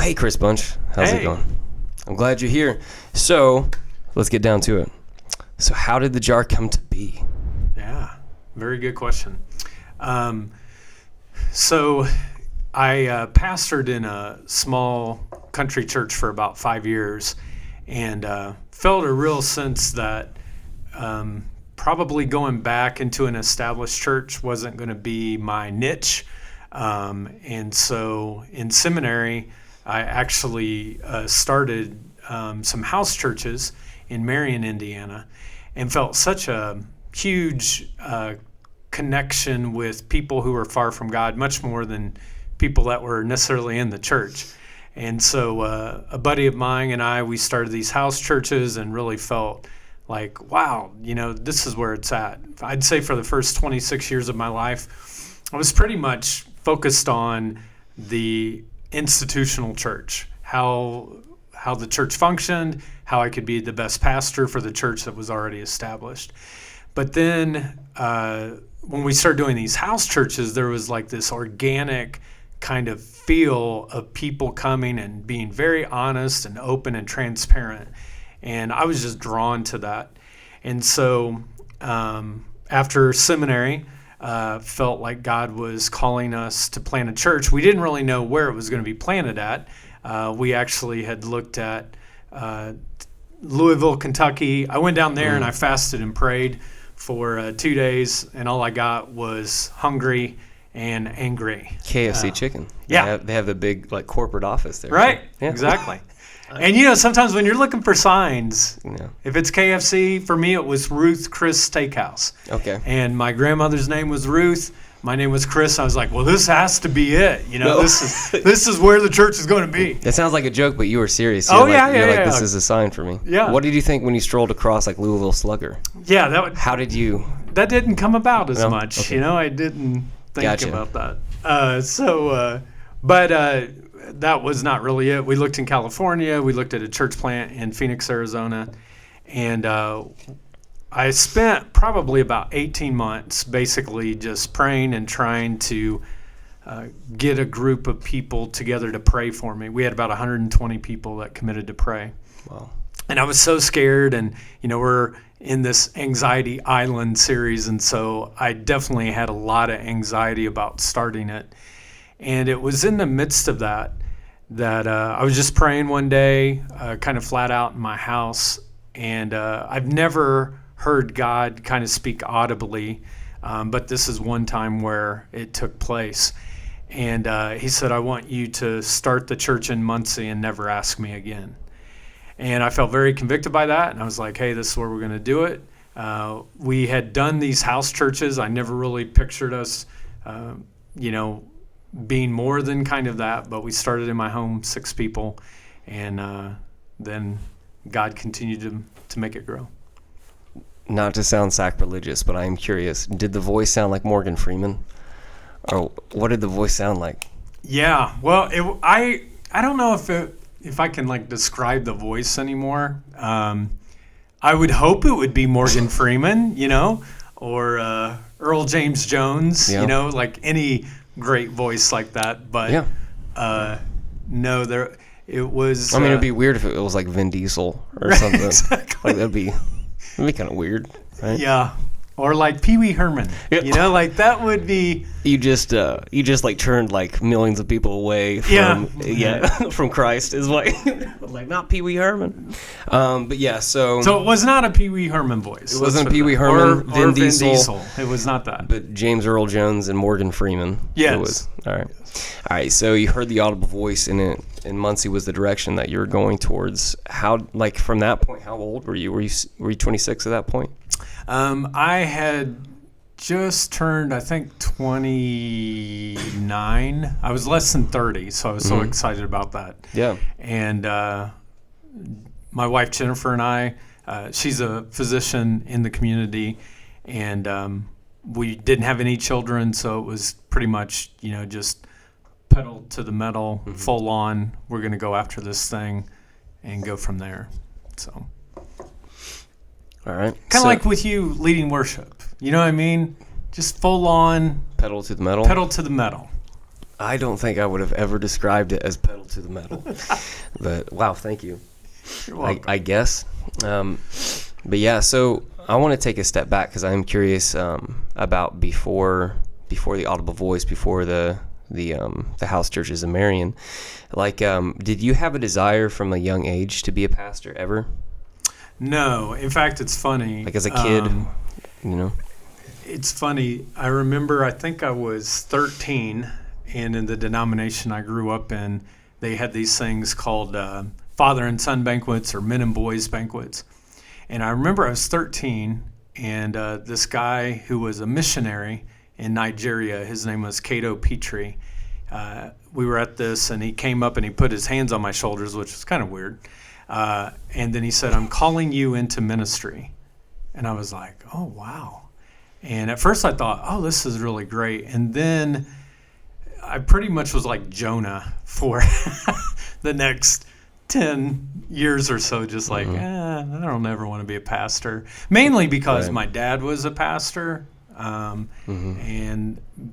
hey, Chris Bunch. How's it going? I'm glad you're here. So, let's get down to it. So, how did the jar come to be? Yeah, very good question. So, I pastored in a small country church for about 5 years and felt a real sense that probably going back into an established church wasn't going to be my niche. And so in seminary, I actually started some house churches in Marion, Indiana, and felt such a huge connection with people who were far from God, much more than people that were necessarily in the church. And so a buddy of mine and I, we started these house churches and really felt like, wow, this is where it's at. I'd say for the first 26 years of my life, I was pretty much focused on the institutional church, how the church functioned, how I could be the best pastor for the church that was already established. But then when we started doing these house churches, there was like this organic kind of feel of people coming and being very honest and open and transparent. And I was just drawn to that. And so after seminary, felt like God was calling us to plant a church. We didn't really know where it was going to be planted at. We actually had looked at Louisville, Kentucky. I went down there and I fasted and prayed for 2 days, and all I got was hungry and angry. KFC chicken. Yeah. They have the big corporate office there. Right, yeah. Exactly. And sometimes when you're looking for signs, if it's KFC, for me it was Ruth Chris Steakhouse. Okay. And my grandmother's name was Ruth. My name was Chris. I was like, well, this has to be it. This is where the church is going to be. That sounds like a joke, but you were serious. You're This is a sign for me. Yeah. What did you think when you strolled across Louisville Slugger? Yeah, How did you? That didn't come about as No? much. Okay. I didn't think Gotcha. about that. But that was not really it. We looked in California. We looked at a church plant in Phoenix, Arizona, and I spent probably about 18 months basically just praying and trying to get a group of people together to pray for me. We had about 120 people that committed to pray. Wow. And I was so scared, and we're in this Anxiety Island series, and so I definitely had a lot of anxiety about starting it. And it was in the midst of that I was just praying one day, kind of flat out in my house, and I've never heard God kind of speak audibly, but this is one time where it took place. And he said, I want you to start the church in Muncie and never ask me again. And I felt very convicted by that, and I was like, hey, this is where we're going to do it. We had done these house churches. I never really pictured us, being more than kind of that, but we started in my home, 6 people, and then God continued to make it grow. Not to sound sacrilegious, but I am curious. Did the voice sound like Morgan Freeman? Or what did the voice sound like? Yeah, well, I don't know if I can describe the voice anymore. I would hope it would be Morgan Freeman, or Earl James Jones, any great voice like that. But no, it was. I mean, it'd be weird if it was like Vin Diesel or something. Exactly. That'd be kind of weird, right? Yeah. Or like Pee Wee Herman, that would be. You just turned millions of people away from from Christ is not Pee Wee Herman, but yeah. So it was not a Pee Wee Herman voice. It wasn't Pee Wee Herman, or Vin Diesel. It was not that. But James Earl Jones and Morgan Freeman. Yes. It was. All right. So you heard the audible voice, and Muncie was the direction that you were going towards. How from that point? How old were you? Were you 26 at that point? I had just turned, I think, 29. I was less than 30, so I was so excited about that. Yeah. And my wife, Jennifer, and I, she's a physician in the community, and we didn't have any children, so it was pretty much, just pedal to the metal, full on. We're going to go after this thing and go from there. So. All right. Kind of like with you leading worship. You know what I mean? Just full on. Pedal to the metal. Pedal to the metal. I don't think I would have ever described it as pedal to the metal. But wow, thank you. You're welcome. I guess. But yeah, so I want to take a step back because I am curious about before the audible voice, before the house churches in Marion. Like, did you have a desire from a young age to be a pastor ever? No. In fact, it's funny. Like as a kid, It's funny. I remember, I think I was 13, and in the denomination I grew up in, they had these things called father and son banquets or men and boys banquets. And I remember I was 13, and this guy who was a missionary in Nigeria, his name was Cato Petrie. We were at this, and he came up and he put his hands on my shoulders, which was kind of weird. And then he said, "I'm calling you into ministry." And I was like, oh, wow. And at first I thought, oh, this is really great. And then I pretty much was like Jonah for the next 10 years or so, just like, I don't ever want to be a pastor. Mainly because my dad was a pastor, and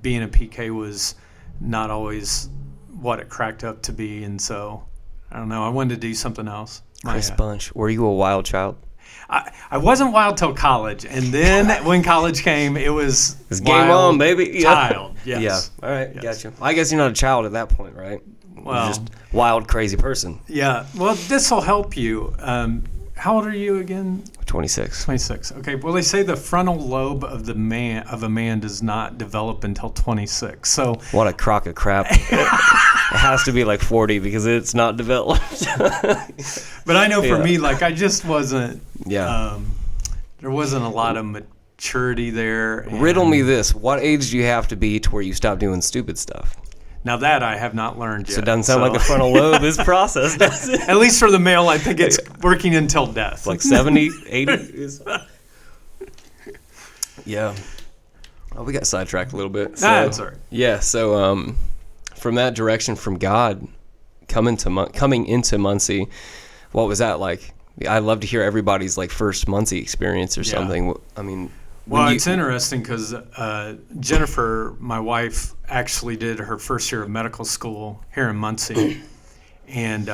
being a PK was not always what it cracked up to be. And so, I don't know, I wanted to do something else. Chris Bunch, were you a wild child? I wasn't wild till college, and then when college came, it was game on, baby. Child, yes. Yeah. All right, yes. Gotcha. I guess you're not a child at that point, right? Well, you're just wild, crazy person. Yeah. Well, this will help you. How old are you again? 26. 26. Okay. Well, they say the frontal lobe of a man does not develop until 26. So what a crock of crap. It has to be like 40 because it's not developed. But I know for me, like I just wasn't. Yeah. There wasn't a lot of maturity there. Riddle me this: what age do you have to be to where you stop doing stupid stuff? Now that I have not learned yet. So it doesn't sound like the frontal lobe is processed, does it? At least for the male, I think it's working until death. Like 70, 80 is... Yeah. Oh, we got sidetracked a little bit. So, that's all right. Yeah, so from that direction from God, coming into Muncie, what was that like? I'd love to hear everybody's like first Muncie experience or something. I mean... Well, it's interesting because Jennifer, my wife, actually did her first year of medical school here in Muncie. And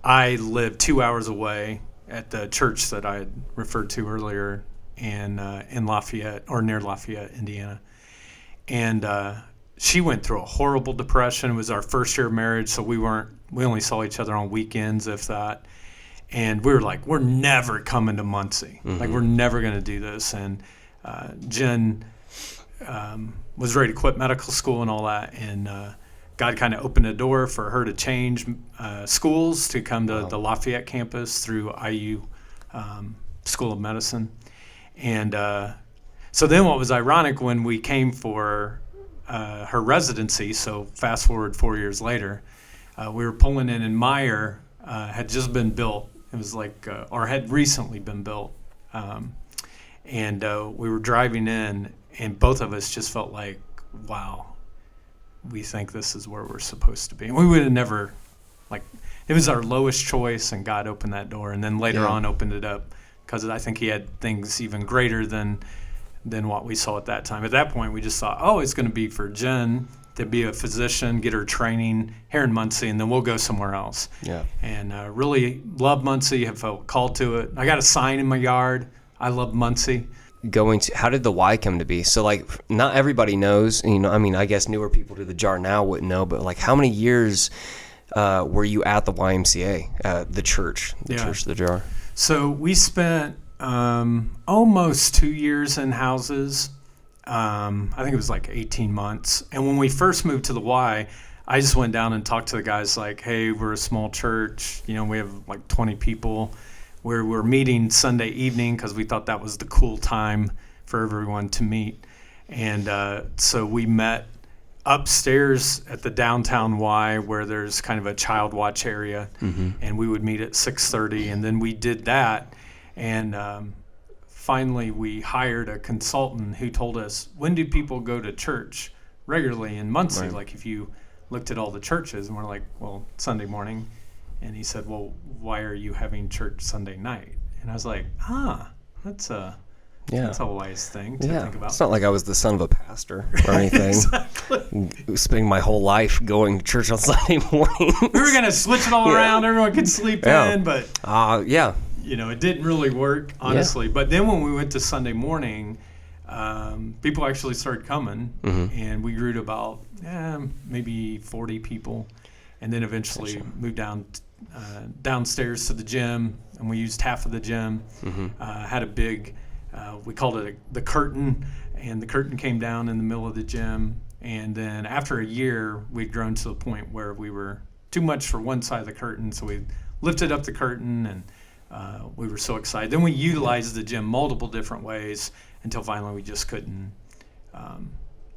I lived 2 hours away at the church that I had referred to earlier in Lafayette, or near Lafayette, Indiana. And she went through a horrible depression. It was our first year of marriage, so we only saw each other on weekends, if that. And we were like, we're never coming to Muncie. Like, we're never going to do this. And Jen was ready to quit medical school and all that. And God kind of opened a door for her to change schools to come to the Lafayette campus through IU School of Medicine. And so then what was ironic when we came for her residency, so fast forward 4 years later, we were pulling in, and Meyer had just been built. It was like, or had recently been built. And we were driving in, and both of us just felt like, wow, we think this is where we're supposed to be. And we would have never, like, it was our lowest choice, and God opened that door. And then later on opened it up because I think he had things even greater than what we saw at that time. At that point, we just thought, oh, it's going to be for Jen to be a physician, get her training here in Muncie, and then we'll go somewhere else. Yeah. And really love Muncie, have felt called to it. I got a sign in my yard. I love Muncie. How did the Y come to be? So, like, not everybody knows, and, I mean, I guess newer people to the jar now wouldn't know, but, like, how many years were you at the YMCA, the church, Church of the Jar? So we spent almost 2 years in houses. I think it was like 18 months. And when we first moved to the Y, I just went down and talked to the guys like, hey, we're a small church. We have like 20 people. We're meeting Sunday evening because we thought that was the cool time for everyone to meet. And so we met upstairs at the downtown Y, where there's kind of a child watch area. And we would meet at 6:30. And then we did that. And finally, we hired a consultant who told us, when do people go to church regularly in Muncie? Right. Like, if you looked at all the churches, and we're like, well, Sunday morning. And he said, well, why are you having church Sunday night? And I was like, that's a Yeah. That's a wise thing to think about. It's not like I was the son of a pastor or anything. Exactly. Spending my whole life going to church on Sunday morning. We were going to switch it all around. Everyone could sleep in, but it didn't really work, honestly. But then when we went to Sunday morning, people actually started coming, and we grew to about maybe 40 people, and then eventually moved downstairs to the gym, and we used half of the gym. Had a big, we called it the curtain, and the curtain came down in the middle of the gym. And then after a year, we'd grown to the point where we were too much for one side of the curtain, so we lifted up the curtain, and we were so excited. Then we utilized the gym multiple different ways until finally we just couldn't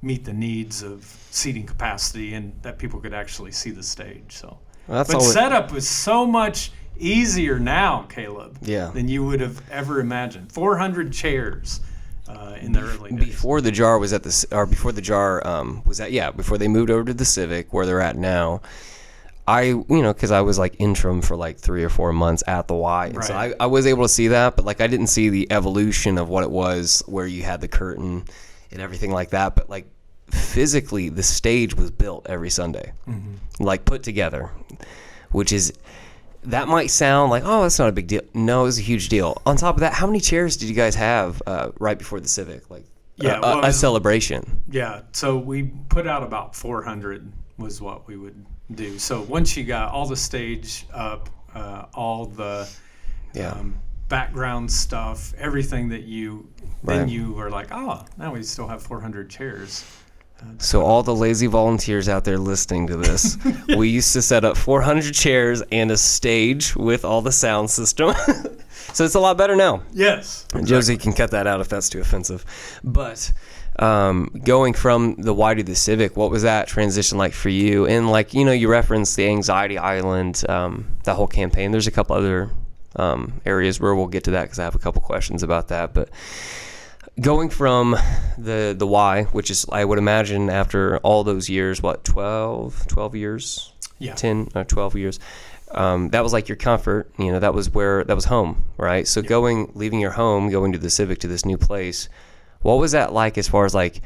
meet the needs of seating capacity and that people could actually see the stage. So, but setup was so much easier now, Caleb, than you would have ever imagined. 400 chairs in the early days. Before the jar was before they moved over to the Civic where they're at now. Because I was like interim for like 3 or 4 months at the Y. And so I was able to see that, but like I didn't see the evolution of what it was where you had the curtain and everything like that. But like physically, the stage was built every Sunday, like put together, that might sound like, oh, that's not a big deal. No, it was a huge deal. On top of that, how many chairs did you guys have right before the Civic? Like a celebration. Yeah, so we put out about 400 was what we would do. So once you got all the stage up, all the background stuff, everything that then you were like, oh, now we still have 400 chairs. So all the lazy volunteers out there listening to this, we used to set up 400 chairs and a stage with all the sound system. So it's a lot better now. Yes. Exactly. Josie can cut that out if that's too offensive. But going from the Y to the Civic, what was that transition like for you? And like, you referenced the Anxiety Island, that whole campaign. There's a couple other areas where we'll get to that because I have a couple questions about that. But going from the Y, which is, I would imagine, after all those years, 12 years? Yeah. 10 or 12 years. That was like your comfort, that was home, right? So leaving your home, going to the Civic, to this new place, what was that like as far as like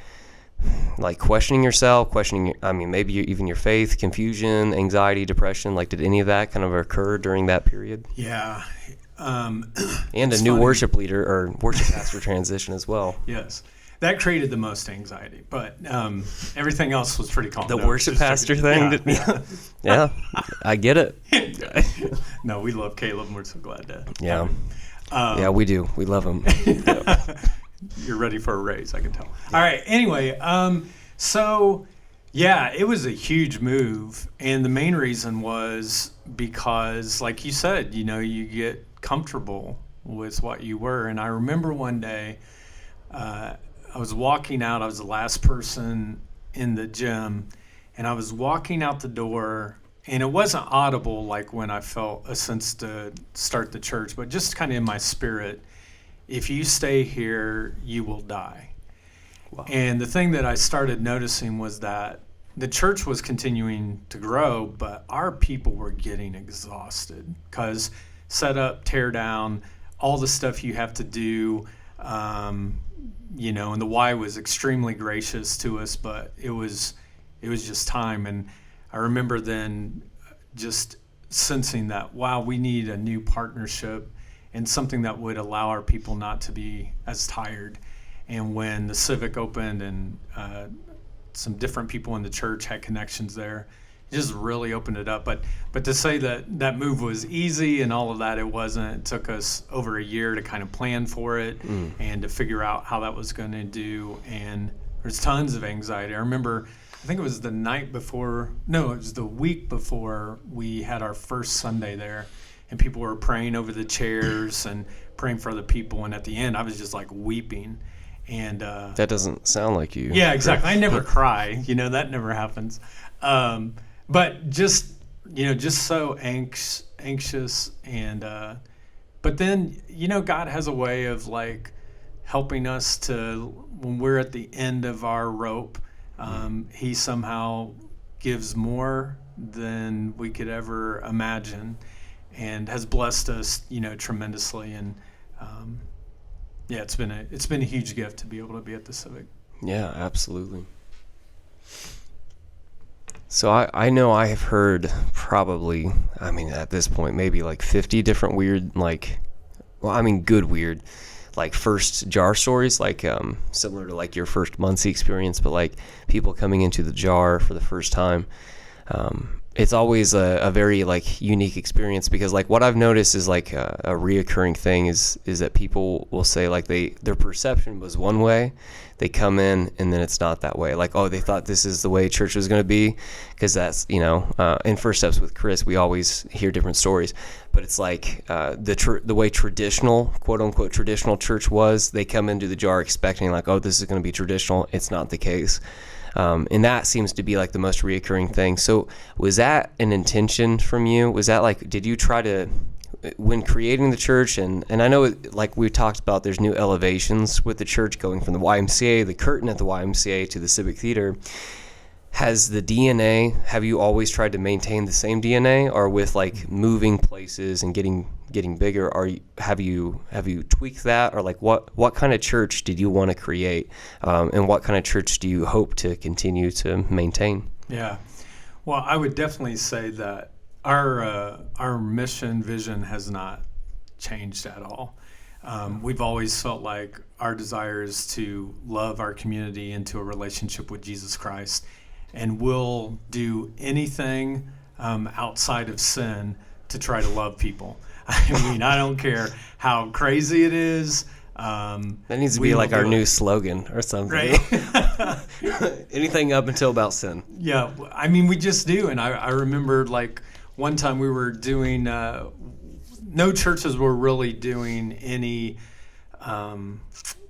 questioning yourself, maybe even your faith, confusion, anxiety, depression? Like, did any of that kind of occur during that period? Yeah. And a new worship leader or worship pastor transition as well. Yes. That created the most anxiety, but everything else was pretty calm. The worship pastor thing? Yeah, I get it. No, we love Caleb, and we're so glad to. Yeah. Yeah, we do. We love him. You're ready for a raise, I can tell. All right, anyway, so, yeah, it was a huge move, and the main reason was because, like you said, you get comfortable with what you were. And I remember one day, I was walking out. I was the last person in the gym, and I was walking out the door, and it wasn't audible like when I felt a sense to start the church, but just kind of in my spirit, if you stay here, you will die. Wow. And the thing that I started noticing was that the church was continuing to grow, but our people were getting exhausted because set up, tear down, all the stuff you have to do, and the Y was extremely gracious to us, but it was just time. And I remember then just sensing that, wow, we need a new partnership and something that would allow our people not to be as tired. And when the Civic opened and some different people in the church had connections there, it just really opened it up. But to say that move was easy and all of that, it wasn't. It took us over a year to kind of plan for it and to figure out how that was going to do. And there's tons of anxiety. I remember, I think it was the week before we had our first Sunday there, and people were praying over the chairs and praying for other people. And at the end, I was just like weeping. And that doesn't sound like you. Yeah, exactly. I never cry. That never happens. But just so anxious. And but then, God has a way of like helping us to, when we're at the end of our rope, he somehow gives more than we could ever imagine, and has blessed us, tremendously. And Yeah, it's been a huge gift to be able to be at the Civic. Yeah, absolutely. So I know I have heard probably, I mean, at this point, maybe like 50 different weird, like, well, I mean, good weird, like first jar stories, like similar to like your first Muncie experience, but like people coming into the jar for the first time. It's always a very like unique experience, because like what I've noticed is like a reoccurring thing is that people will say like their perception was one way, they come in and then it's not that way. Like, oh, they thought this is the way church was going to be, because that's, in First Steps with Chris, we always hear different stories, but it's like the way traditional, quote unquote traditional church was, they come into the jar expecting like, oh, this is going to be traditional. It's not the case. And that seems to be like the most reoccurring thing. So was that an intention from you? Was that like, did you try to, when creating the church, and I know like we talked about, there's new elevations with the church going from the YMCA, the curtain at the YMCA, to the Civic Theater. Has the DNA, have you always tried to maintain the same DNA, or with like moving places and getting bigger, have you tweaked that, or like what kind of church did you want to create, and what kind of church do you hope to continue to maintain? Yeah, well, I would definitely say that our mission vision has not changed at all. We've always felt like our desire is to love our community into a relationship with Jesus Christ, and we'll do anything outside of sin to try to love people. I mean, I don't care how crazy it is. That needs to be like our new slogan or something. Right? Anything up until about sin. Yeah, I mean, we just do. And I remember like one time we were doing, no churches were really doing any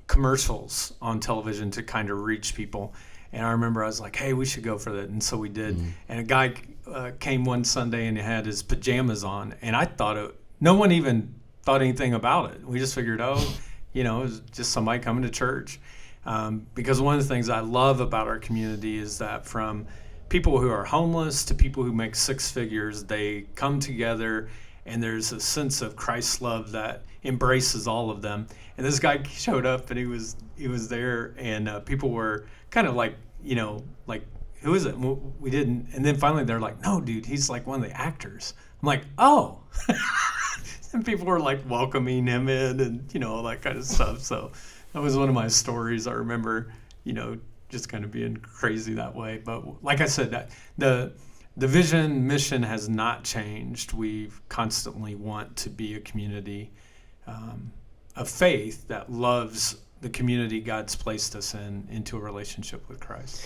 commercials on television to kind of reach people. And I remember I was like, hey, we should go for that. And so we did. Mm-hmm. And a guy came one Sunday and he had his pajamas on. And I thought no one even thought anything about it. We just figured, it was just somebody coming to church. Because one of the things I love about our community is that from people who are homeless to people who make six figures, they come together, and there's a sense of Christ's love that embraces all of them. And this guy showed up, and he was there, and people were kind of like, like, who is it? We didn't. And then finally they're like, no, dude, he's like one of the actors. I'm like, oh. And people were like welcoming him in, and, all that kind of stuff. So that was one of my stories. I remember, just kind of being crazy that way. But like I said, that the vision, mission has not changed. We constantly want to be a community of faith that loves the community God's placed us into a relationship with Christ.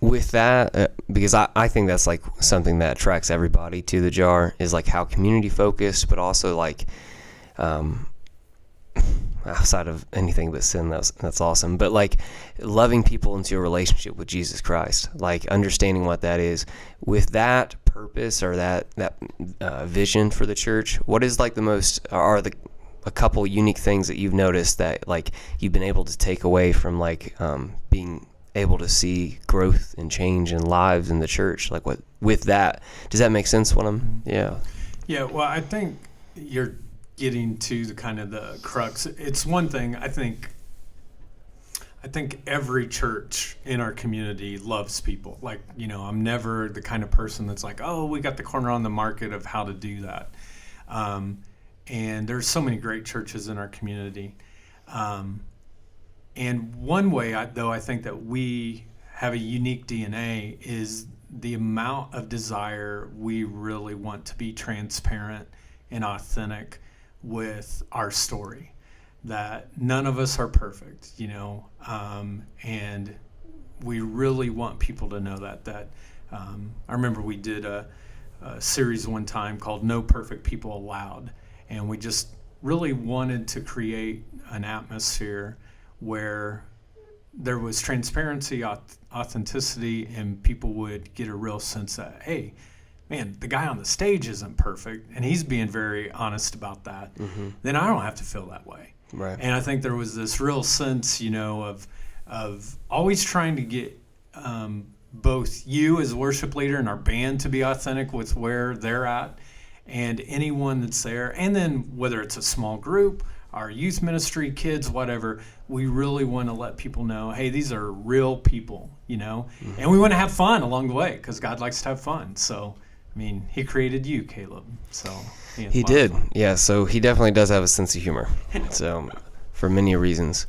With that, because I think that's like something that attracts everybody to the jar, is like how community focused, but also like outside of anything but sin, that's awesome. But like loving people into a relationship with Jesus Christ, like understanding what that is. With that purpose, or that vision for the church, what is like a couple unique things that you've noticed that like you've been able to take away from like being able to see growth and change in lives in the church? Like what with that, does that make sense? Yeah, well, I think you're getting to the kind of the crux. It's one thing, I think every church in our community loves people. Like, I'm never the kind of person that's like, oh, we got the corner on the market of how to do that. And there's so many great churches in our community. And one way, I think that we have a unique DNA is the amount of desire we really want to be transparent and authentic with our story. That none of us are perfect, and we really want people to know that. I remember we did a series one time called No Perfect People Allowed, and we just really wanted to create an atmosphere where there was transparency, authenticity, and people would get a real sense that, hey, man, the guy on the stage isn't perfect, and he's being very honest about that. Mm-hmm. Then I don't have to feel that way. Right. And I think there was this real sense, of always trying to get both you as a worship leader and our band to be authentic with where they're at, and anyone that's there. And then whether it's a small group our youth ministry, kids, whatever, we really want to let people know, hey, these are real people, and we want to have fun along the way because God likes to have fun. So, I mean, he created you, Caleb. So he did. Yeah. So he definitely does have a sense of humor. So for many reasons.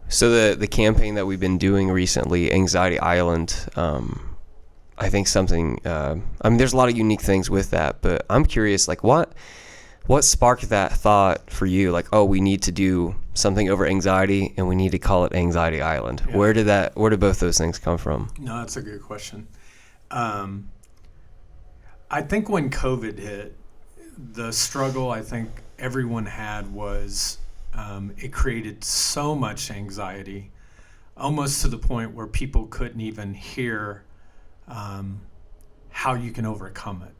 So the campaign that we've been doing recently, Anxiety Island, I think something, there's a lot of unique things with that, but I'm curious, like what sparked that thought for you? Like, oh, we need to do something over anxiety and we need to call it Anxiety Island. Yeah. Where did both those things come from? No, that's a good question. I think when COVID hit, the struggle I think everyone had was it created so much anxiety, almost to the point where people couldn't even hear how you can overcome it.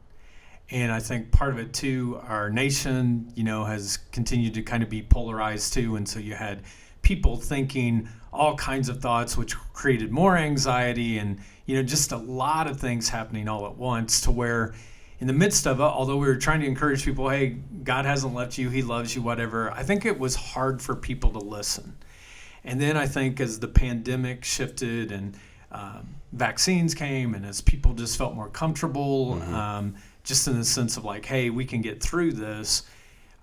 And I think part of it too, our nation, has continued to kind of be polarized too. And so you had people thinking all kinds of thoughts, which created more anxiety and, just a lot of things happening all at once to where in the midst of it, although we were trying to encourage people, hey, God hasn't left you, he loves you, whatever, I think it was hard for people to listen. And then I think as the pandemic shifted and vaccines came and as people just felt more comfortable, just in the sense of like, hey, we can get through this,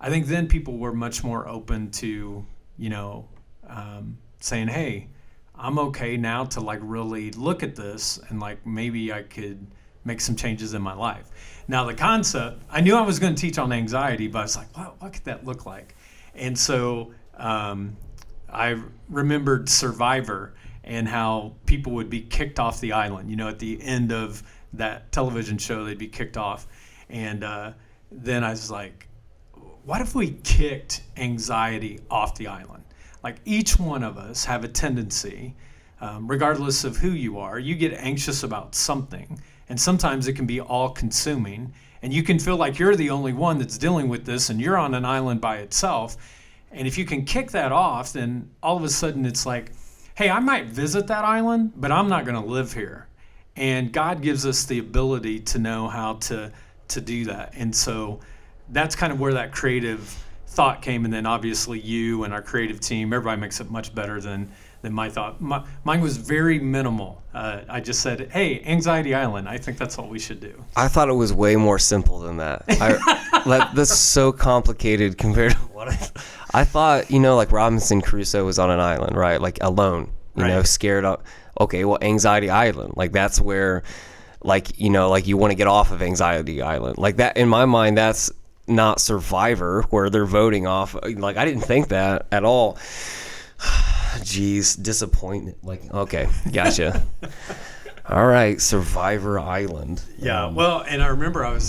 I think then people were much more open to, saying, hey, I'm okay now to like really look at this and like maybe I could make some changes in my life. Now the concept, I knew I was going to teach on anxiety, but I was like, what could that look like? And so I remembered Survivor and how people would be kicked off the island. At the end of that television show, they'd be kicked off. And then I was like, what if we kicked anxiety off the island? Like each one of us have a tendency, regardless of who you are, you get anxious about something. And sometimes it can be all-consuming, and you can feel like you're the only one that's dealing with this, and you're on an island by itself. And if you can kick that off, then all of a sudden it's like, hey, I might visit that island, but I'm not going to live here. And God gives us the ability to know how to do that. And so that's kind of where that creative thought came. And then obviously you and our creative team, everybody makes it much better than my thought. Mine was very minimal. I just said, hey, Anxiety Island, I think that's what we should do. I thought it was way more simple than that. That's so complicated compared to what I thought, like Robinson Crusoe was on an island, right? Like alone, scared up. Okay, well, Anxiety Island, like that's where, like you want to get off of Anxiety Island. Like that, in my mind, that's not Survivor where they're voting off. Like I didn't think that at all. Jeez, disappointment. Like, okay, gotcha. All right, Survivor Island. Yeah, well, and I remember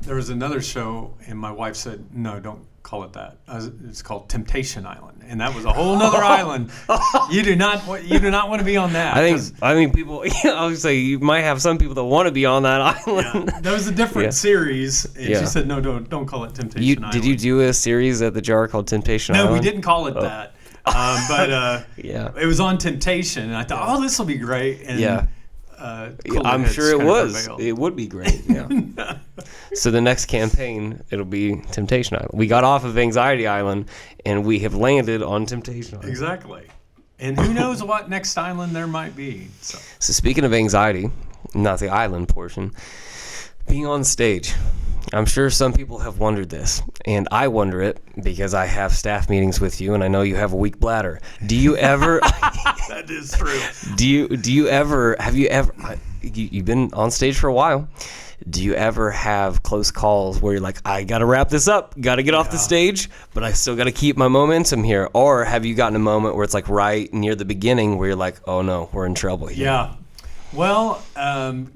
there was another show, and my wife said, no, don't call it that. It's called Temptation Island, and that was a whole nother island. You do not want to be on that. I mean, people. I would say you might have some people that want to be on that island. Yeah, that was a different series, and she said, no, don't call it Temptation Island. Did you do a series at the Jar called Temptation Island? No, we didn't call it that. But it was on Temptation, and I thought, this will be great. And, I'm sure it was. It would be great. Yeah. So the next campaign, it'll be Temptation Island. We got off of Anxiety Island, and we have landed on Temptation Island. Exactly. And who knows what next island there might be. So speaking of anxiety, not the island portion, being on stage. I'm sure some people have wondered this, and I wonder it because I have staff meetings with you, and I know you have a weak bladder. Do you ever? That is true. You've been on stage for a while. Do you ever have close calls where you're like, I got to wrap this up, got to get off the stage, but I still got to keep my momentum here? Or have you gotten a moment where it's like right near the beginning where you're like, oh no, we're in trouble here? Yeah. Well,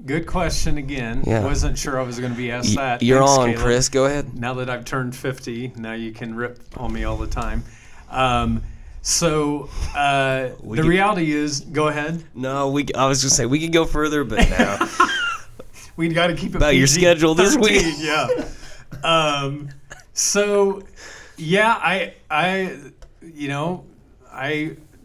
good question again. Yeah. Wasn't sure I was going to be asked that. You're Thanks, on, Caleb. Chris. Go ahead. Now that I've turned 50, now you can rip on me all the time. The reality is, go ahead. No, I was just saying we could go further, but now we got to keep it about PG, your schedule this 13, week. Yeah.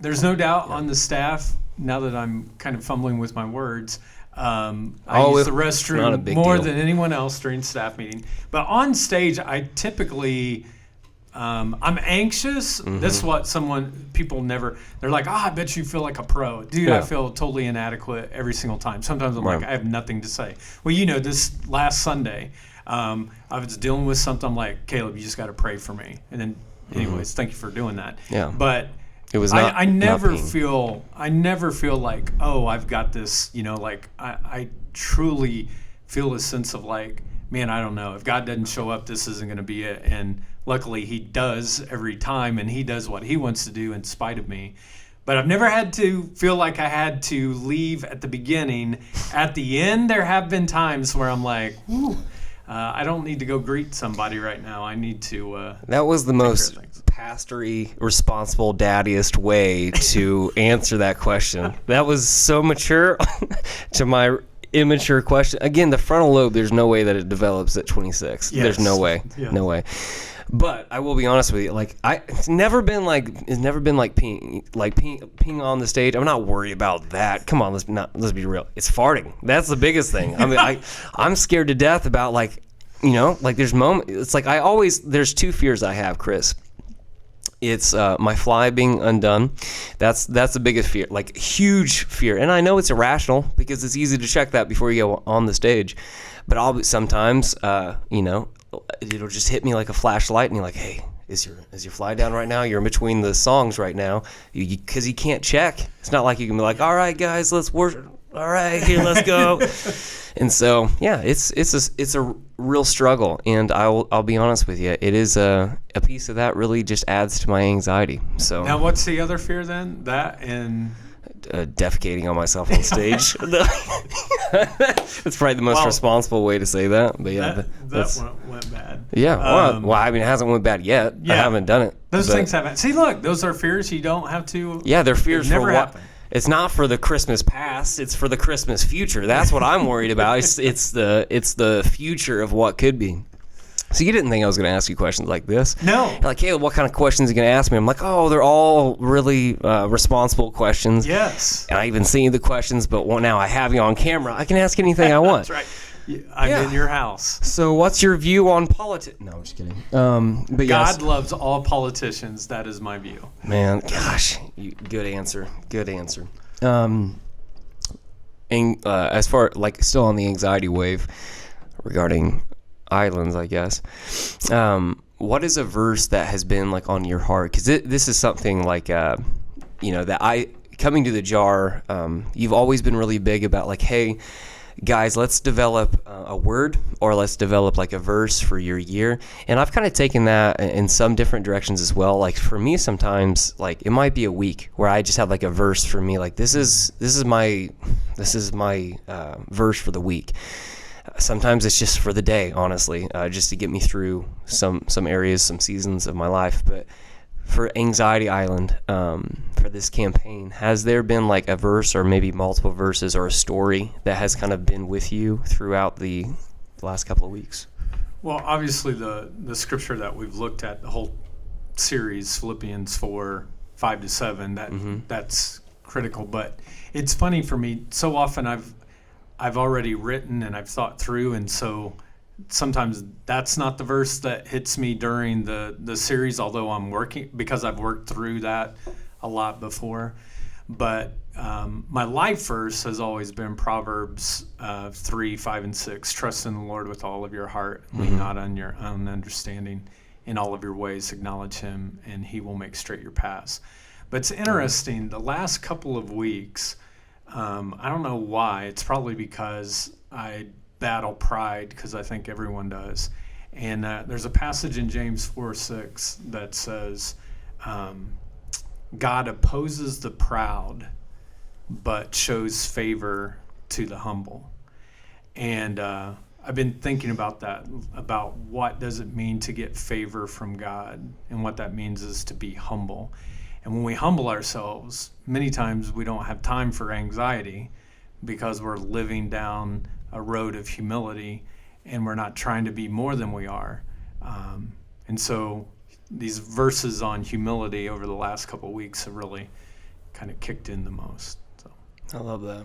There's no doubt on the staff. Now that I'm kind of fumbling with my words, I use the restroom more than anyone else during staff meeting. But on stage, I typically I'm anxious. This is what people never, they're like, I bet you feel like a pro. Dude, I feel totally inadequate every single time. Sometimes I'm like, I have nothing to say. Well, this last Sunday, I was dealing with something. I'm like, Caleb, you just got to pray for me. And then, anyways, thank you for doing that. Yeah. But it was not. I never feel like, oh, I've got this. Like I truly feel a sense of like, man, I don't know. If God doesn't show up, this isn't going to be it. And luckily, He does every time, and He does what He wants to do in spite of me. But I've never had to feel like I had to leave at the beginning. At the end, there have been times where I'm like, I don't need to go greet somebody right now. I need to. That was the most pastory, responsible, daddiest way to answer that question. That was so mature to my immature question. Again, the frontal lobe, there's no way that it develops at 26. Yes. There's no way. Yeah. No way. But I will be honest with you, like it's never been like peeing on the stage. I'm not worried about that. Come on, let's be real. It's farting. That's the biggest thing. I mean, I'm scared to death about like there's moments. It's like there's two fears I have, Chris. It's my fly being undone. That's the biggest fear, like huge fear. And I know it's irrational because it's easy to check that before you go on the stage. But sometimes, it'll just hit me like a flashlight, and you're like, hey, is your fly down right now? You're in between the songs right now, because you can't check. It's not like you can be like, all right, guys, let's worship. All right, here, let's go. And so, yeah, it's a real struggle, and I'll be honest with you, it is a piece of that really just adds to my anxiety. So now, what's the other fear then? That and defecating on myself on stage. That's probably the most responsible way to say that. But yeah, that went bad. Yeah. Well, I mean, it hasn't went bad yet. Yeah. I haven't done it. Those things haven't. See, look, those are fears you don't have to. Yeah, they're fears never for what. Happen. It's not for the Christmas past. It's for the Christmas future. That's what I'm worried about. It's the future of what could be. So you didn't think I was going to ask you questions like this? No. You're like, Caleb, what kind of questions are you going to ask me? I'm like, oh, they're all really responsible questions. Yes. And I even seen the questions, but now I have you on camera. I can ask anything I want. That's right. I'm in your house. So what's your view on politics? No, I'm just kidding. But God loves all politicians. That is my view. Man, gosh, good answer. Good answer. And as far like still on the anxiety wave regarding islands, I guess. What is a verse that has been like on your heart? Because this is something like that coming to the jar. You've always been really big about like, hey, guys, let's develop a word, or let's develop like a verse for your year. And I've kind of taken that in some different directions as well. Like for me, sometimes like it might be a week where I just have like a verse for me. Like this is my verse for the week. Sometimes it's just for the day, honestly, just to get me through some areas, some seasons of my life. But for Anxiety Island, for this campaign, has there been like a verse or maybe multiple verses or a story that has kind of been with you throughout the last couple of weeks? Well, obviously the scripture that we've looked at, the whole series, Philippians 4:5-7, that's critical. But it's funny for me, so often I've already written and I've thought through, and so sometimes that's not the verse that hits me during the series, although I'm working, because I've worked through that a lot before. But my life verse has always been Proverbs 3:5-6. Trust in the Lord with all of your heart, lean not on your own understanding. In all of your ways acknowledge Him, and He will make straight your paths. But it's interesting, the last couple of weeks, I don't know why. It's probably because I battle pride, because I think everyone does. And there's a passage in James 4:6 that says, God opposes the proud, but shows favor to the humble. And I've been thinking about that, about what does it mean to get favor from God, and what that means is to be humble. And when we humble ourselves, many times we don't have time for anxiety because we're living down a road of humility and we're not trying to be more than we are. And so these verses on humility over the last couple of weeks have really kind of kicked in the most. So I love that.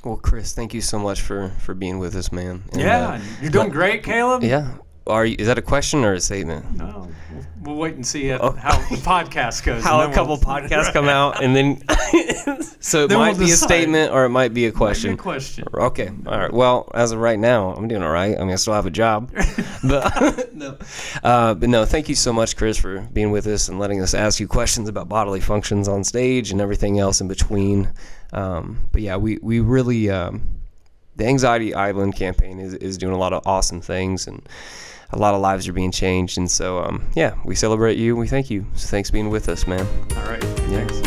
Well, Chris, thank you so much for being with us, man. And, you're doing great, Caleb. Yeah. Is that a question or a statement? No, we'll wait and see how the podcast goes. How a couple podcasts come out, and then so it Then might we'll be a decide. statement or it might be a question. Good question. Okay, all right. Well, as of right now, I'm doing all right. I mean, I still have a job, but no. Thank you so much, Chris, for being with us and letting us ask you questions about bodily functions on stage and everything else in between. But yeah, we really the Anxiety Island campaign is doing a lot of awesome things, and a lot of lives are being changed. And so yeah, we celebrate you. We thank you. So thanks for being with us, man. All right. Yeah. Thanks.